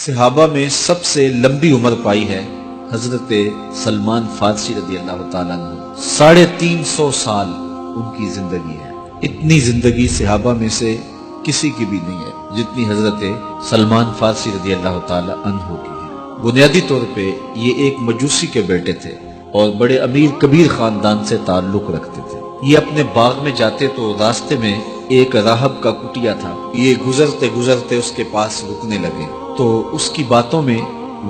صحابہ میں سب سے لمبی عمر پائی ہے حضرت سلمان فارسی رضی اللہ تعالیٰ عنہ۔ 350 سال ان کی زندگی ہے۔ اتنی زندگی صحابہ میں سے کسی کی بھی نہیں ہے جتنی حضرت سلمان فارسی رضی اللہ تعالیٰ عنہ کی ہے۔ بنیادی طور پہ یہ ایک مجوسی کے بیٹے تھے اور بڑے امیر کبیر خاندان سے تعلق رکھتے تھے۔ یہ اپنے باغ میں جاتے تو راستے میں ایک راہب کا کٹیا تھا، یہ گزرتے گزرتے اس کے پاس رکنے لگے تو اس کی باتوں میں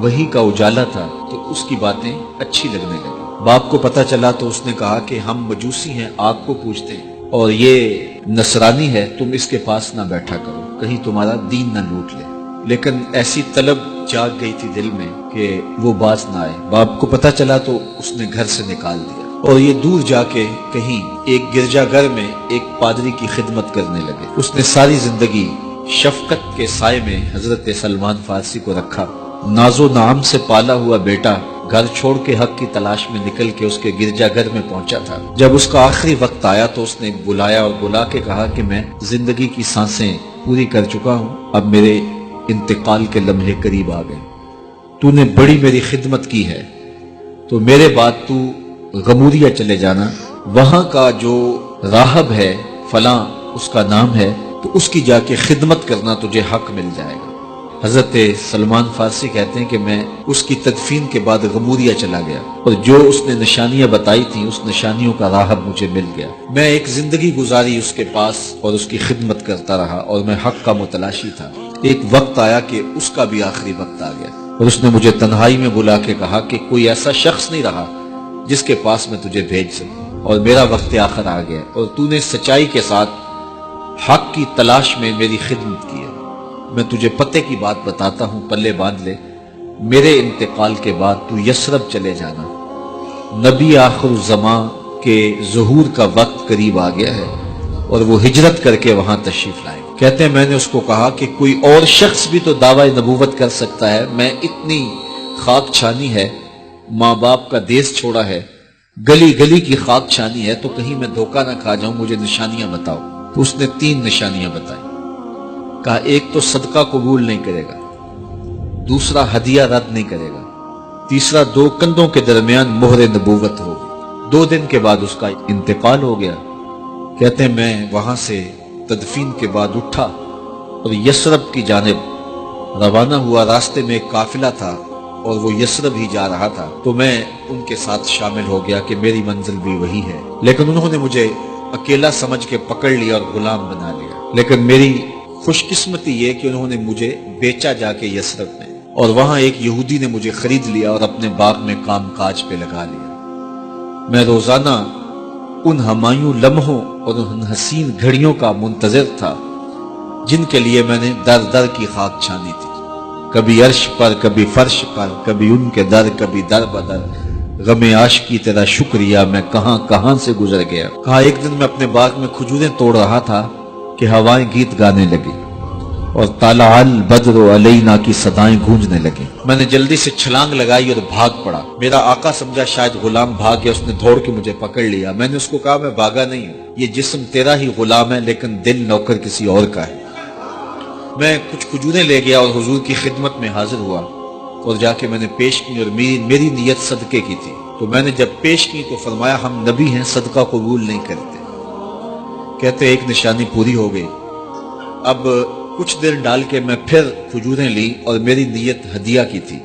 وحی کا اجالا تھا تو اس کی باتیں اچھی لگنے لگی۔ باپ کو پتہ چلا تو اس نے کہا کہ ہم مجوسی ہیں، آپ کو پوچھتے ہیں اور یہ نصرانی ہے، تم اس کے پاس نہ بیٹھا کرو، کہیں تمہارا دین نہ لوٹ لے۔ لیکن ایسی طلب جاگ گئی تھی دل میں کہ وہ باز نہ آئے۔ باپ کو پتہ چلا تو اس نے گھر سے نکال دیا اور یہ دور جا کے کہیں ایک گرجا گھر میں ایک پادری کی خدمت کرنے لگے۔ اس نے ساری زندگی شفقت کے سائے میں حضرت سلمان فارسی کو رکھا۔ ناز و نعم سے پالا ہوا بیٹا گھر چھوڑ کے حق کی تلاش میں نکل کے اس کے گرجا گھر میں پہنچا تھا۔ جب اس کا آخری وقت آیا تو اس نے بلایا اور بلا کے کہا کہ میں زندگی کی سانسیں پوری کر چکا ہوں، اب میرے انتقال کے لمحے قریب آ گئے۔ تو نے بڑی میری خدمت کی ہے تو میرے بعد تو غموریہ چلے جانا، وہاں کا جو راہب ہے فلاں اس کا نام ہے، تو اس کی جا کے خدمت کرنا، تجھے حق مل جائے گا۔ حضرت سلمان فارسی کہتے ہیں کہ میں اس کی تدفین کے بعد غموریہ چلا گیا اور جو اس نے نشانیاں بتائی تھیں اس نشانیوں کا راہب مجھے مل گیا۔ میں ایک زندگی گزاری اس کے پاس اور اس کی خدمت کرتا رہا اور میں حق کا متلاشی تھا۔ ایک وقت آیا کہ اس کا بھی آخری وقت آ گیا اور اس نے مجھے تنہائی میں بلا کے کہا کہ کوئی ایسا شخص نہیں رہا جس کے پاس میں تجھے بھیج سکوں اور میرا وقت آخر آ گیا اور تو نے سچائی کے ساتھ حق کی تلاش میں میری خدمت کی ہے۔ میں تجھے پتے کی بات بتاتا ہوں، پلے باندھ لے، میرے انتقال کے بعد تو یثرب چلے جانا، نبی آخر الزمان کے ظہور کا وقت قریب آ گیا ہے اور وہ ہجرت کر کے وہاں تشریف لائے۔ کہتے ہیں میں نے اس کو کہا کہ کوئی اور شخص بھی تو دعوی نبوت کر سکتا ہے، میں اتنی خاک چھانی ہے، ماں باپ کا دیس چھوڑا ہے، گلی گلی کی خاک چھانی ہے، تو کہیں میں دھوکہ نہ کھا جاؤں، مجھے نشانیاں بتاؤ۔ تو اس نے 3 نشانیاں بتائیں۔ کہا ایک تو صدقہ قبول نہیں کرے گا، دوسرا ہدیہ رد نہیں کرے گا، تیسرا 2 کندھوں کے درمیان مہر نبوت ہوگی۔ 2 دن کے بعد اس کا انتقال ہو گیا۔ کہتے ہیں میں وہاں سے تدفین کے بعد اٹھا اور یثرب کی جانب روانہ ہوا۔ راستے میں ایک قافلہ تھا اور وہ یثرب ہی جا رہا تھا تو میں ان کے ساتھ شامل ہو گیا کہ میری منزل بھی وہی ہے، لیکن انہوں نے مجھے اکیلا سمجھ کے پکڑ لیا اور غلام بنا لیا۔ لیکن میری خوش قسمتی یہ کہ انہوں نے مجھے بیچا جا کے یثرب میں، اور وہاں ایک یہودی نے مجھے خرید لیا اور اپنے باغ میں کام کاج پہ لگا لیا۔ میں روزانہ ان ہمایوں لمحوں اور ان حسین گھڑیوں کا منتظر تھا جن کے لیے میں نے در در کی خاک چھانی تھی، کبھی عرش پر، کبھی فرش پر، کبھی ان کے در، کبھی در بدر۔ غم عاشقی تیرا شکریہ، میں کہاں کہاں سے گزر گیا۔ کہا ایک دن میں اپنے باغ میں کھجوریں توڑ رہا تھا کہ ہوائیں گیت گانے لگی اور طلع البدر علینا کی صدائیں گونجنے لگی۔ میں نے جلدی سے چھلانگ لگائی اور بھاگ پڑا۔ میرا آقا سمجھا شاید غلام بھاگ گیا، اس نے دوڑ کے مجھے پکڑ لیا۔ میں نے اس کو کہا میں بھاگا نہیں ہوں، یہ جسم تیرا ہی غلام ہے لیکن دل نوکر کسی اور کا ہے۔ میں کچھ کھجوریں لے گیا اور حضور کی خدمت میں حاضر ہوا اور جا کے میں نے پیش کی اور میری نیت صدقے کی تھی۔ تو میں نے جب پیش کی تو فرمایا ہم نبی ہیں، صدقہ قبول نہیں کرتے۔ کہتے ایک نشانی پوری ہو گئی۔ اب کچھ دیر ڈال کے میں پھر کھجوریں لی اور میری نیت ہدیہ کی تھی۔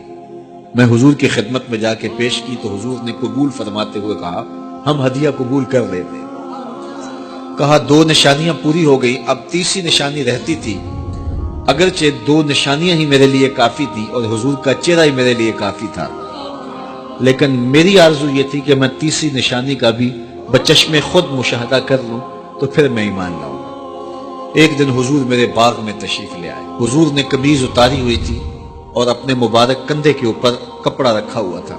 میں حضور کی خدمت میں جا کے پیش کی تو حضور نے قبول فرماتے ہوئے کہا ہم ہدیہ قبول کر لیتے۔ کہا 2 نشانیاں پوری ہو گئی، اب تیسری نشانی رہتی تھی۔ اگرچہ 2 نشانیاں ہی میرے لیے کافی تھی اور حضور کا چہرہ ہی میرے لیے کافی تھا، لیکن میری آرزو یہ تھی کہ میں تیسری نشانی کا بھی بچشم خود مشاہدہ کر لوں تو پھر میں ایمان لاؤں۔ ایک دن حضور میرے باغ میں تشریف لے آئے۔ حضور نے قمیض اتاری ہوئی تھی اور اپنے مبارک کندھے کے اوپر کپڑا رکھا ہوا تھا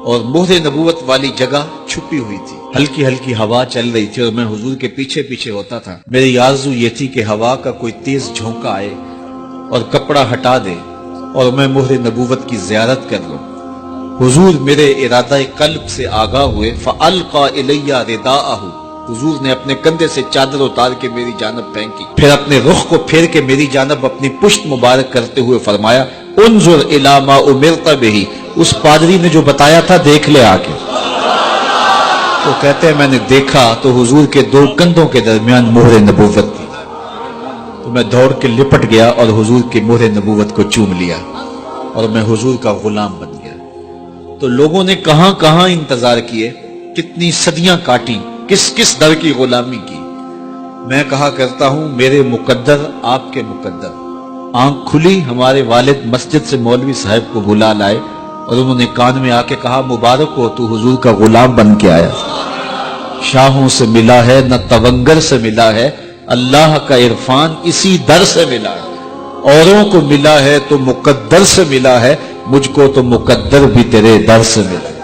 اور مہر نبوت والی جگہ چھپی ہوئی تھی۔ ہلکی ہلکی ہوا چل رہی تھی اور میں حضور کے پیچھے پیچھے ہوتا تھا۔ میری آرزو یہ تھی کہ ہوا کا کوئی تیز جھونکا آئے اور کپڑا ہٹا دے اور میں مہر نبوت کی زیارت کر لوں۔ حضور میرے ارادہ قلب سے آگاہ ہوئے، فَأَلْقَى إِلَيَّ رِدَاءَهُ، حضور نے اپنے کندھے سے چادر اتار کے میری جانب پھینکی، پھر اپنے رخ کو پھیر کے میری جانب اپنی پشت مبارک کرتے ہوئے فرمایا انظر الی ما امرت بہ، اس پادری نے جو بتایا تھا دیکھ لے آ کے۔ تو کہتے ہیں میں نے دیکھا تو حضور کے دو کندھوں کے درمیان مہر نبوت تھی، تو میں دوڑ کے لپٹ گیا اور حضور کی مہر نبوت کو چوم لیا اور میں حضور کا غلام بن گیا۔ تو لوگوں نے کہاں کہاں انتظار کیے، کتنی صدیاں کاٹی، کس کس در کی غلامی کی۔ میں کہا کرتا ہوں میرے مقدر آپ کے مقدر۔ آنکھ کھلی، ہمارے والد مسجد سے مولوی صاحب کو بلا لائے اور انہوں نے کان میں آ کے کہا مبارک ہو تو حضور کا غلام بن کے آیا۔ شاہوں سے ملا ہے نہ تونگر سے ملا ہے، اللہ کا عرفان اسی در سے ملا ہے۔ اوروں کو ملا ہے تو مقدر سے ملا ہے، مجھ کو تو مقدر بھی تیرے در سے ملا ہے۔